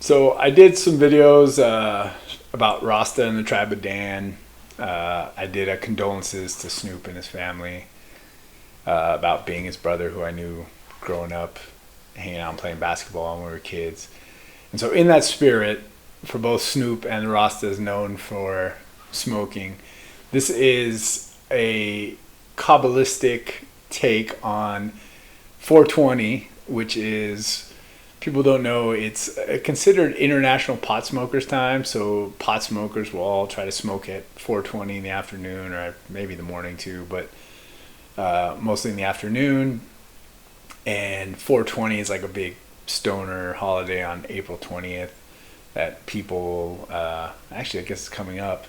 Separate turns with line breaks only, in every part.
So I did some videos about Rasta and the tribe of Dan. I did a condolences to Snoop and his family about being his brother, who I knew growing up, hanging out and playing basketball when we were kids. And so in that spirit, for both Snoop and the Rastas known for smoking, this is a Kabbalistic take on 420, which is, people don't know, it's considered International Pot Smokers Time. So pot smokers will all try to smoke at 4:20 in the afternoon, or maybe the morning too, but mostly in the afternoon. And 420 is like a big stoner holiday on April 20th that people, actually I guess it's coming up,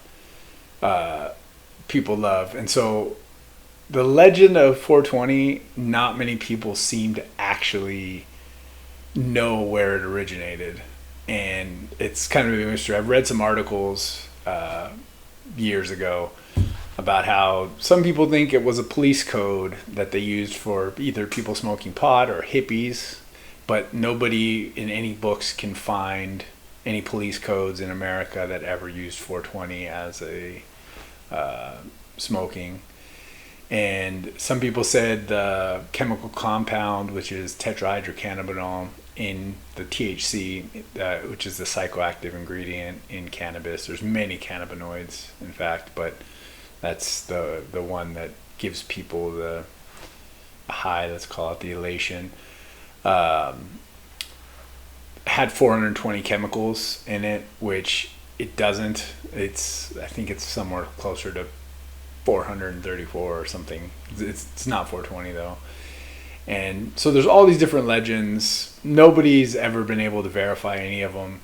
people love. And so the legend of 420, not many people seem to actually know where it originated. And it's kind of a mystery. I've read some articles years ago about how some people think it was a police code that they used for either people smoking pot or hippies, but nobody in any books can find any police codes in America that ever used 420 as a smoking. And some people said the chemical compound, which is tetrahydrocannabinol, in the THC, which is the psychoactive ingredient in cannabis. There's many cannabinoids, in fact, but that's the one that gives people the high, let's call it the elation. Had 420 chemicals in it, which it doesn't. I think it's somewhere closer to 434 or something. It's not 420 though. And so there's all these different legends. Nobody's ever been able to verify any of them.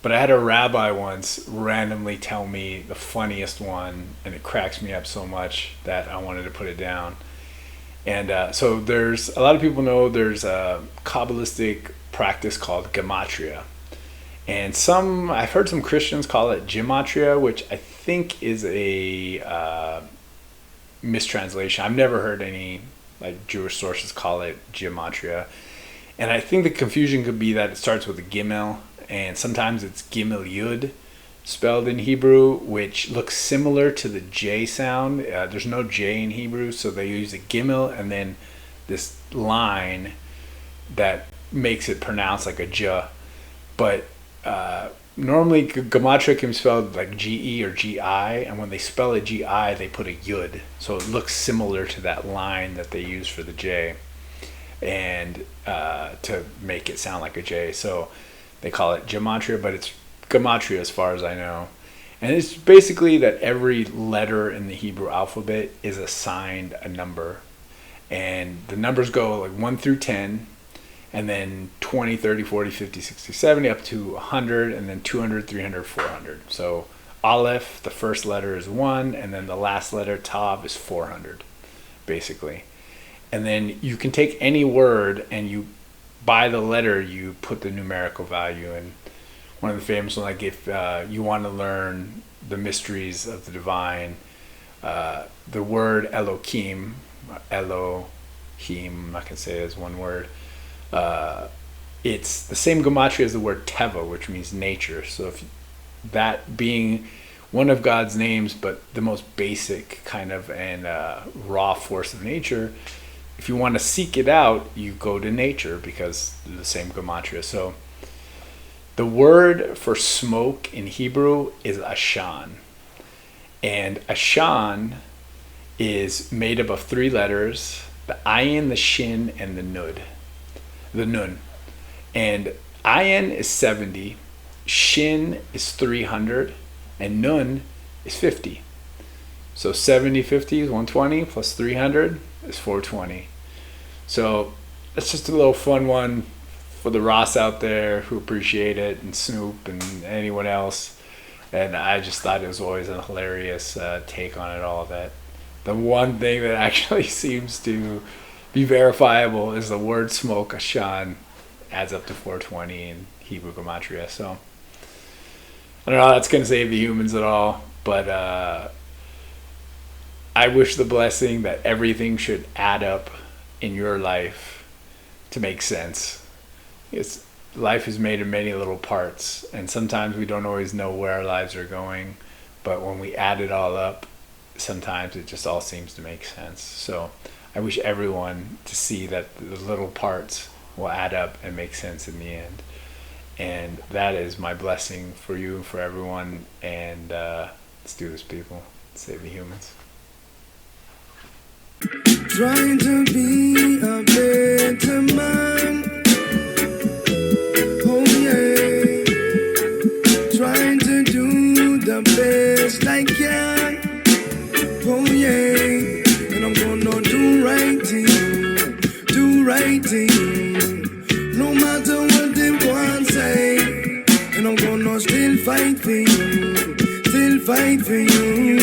But I had a rabbi once randomly tell me the funniest one, and it cracks me up so much that I wanted to put it down. And so there's, a lot of people know there's a Kabbalistic practice called Gematria. And I've heard some Christians call it Gematria, which I think is a mistranslation. I've never heard any Jewish sources call it Gematria. And I think the confusion could be that it starts with a Gimel, and sometimes it's Gimel Yud spelled in Hebrew, which looks similar to the J sound. There's no J in Hebrew, so they use a Gimel and then this line that makes it pronounced like a J. But normally Gematria can be spelled like G-E or G-I, and when they spell it G-I, they put a Yud. So it looks similar to that line that they use for the J, and to make it sound like a J. So they call it Gematria, but it's Gematria as far as I know. And it's basically that every letter in the Hebrew alphabet is assigned a number. And the numbers go like 1 through 10, and then 20, 30, 40, 50, 60, 70, up to 100, and then 200, 300, 400. So Aleph, the first letter is 1, and then the last letter, Tav, is 400, basically. And then you can take any word, and by the letter, you put the numerical value. And one of the famous ones, like if you want to learn the mysteries of the divine, the word Elohim, I'm not going to say it as one word, it's the same gematria as the word teva, which means nature. So if that being one of God's names, but the most basic kind of and raw force of nature, if you want to seek it out, you go to nature because they're the same gematria. So the word for smoke in Hebrew is ashan. And ashan is made up of 3 letters, the ayin, the shin, and the nun. And ayin is 70, shin is 300, and nun is 50. So 70, 50 is 120, plus 300 is 420. So that's just a little fun one for the Ross out there who appreciate it, and Snoop and anyone else. And I just thought it was always a hilarious take on it all, that the one thing that actually seems to be verifiable is the word smoke, ashan, adds up to 420 in Hebrew gematria. So I don't know how that's going to save the humans at all, but I wish the blessing that everything should add up in your life to make sense. life is made of many little parts, and sometimes we don't always know where our lives are going, but when we add it all up, sometimes it just all seems to make sense. So I wish everyone to see that the little parts will add up and make sense in the end. And that is my blessing for you and for everyone. And let's do this, people. Save the humans.
Trying to be a better man. Oh yeah. Trying to do the best I can. Oh yeah. And I'm gonna do right thing. Do right thing. No matter what they want to say. And I'm gonna still fight for you. Still fight for you.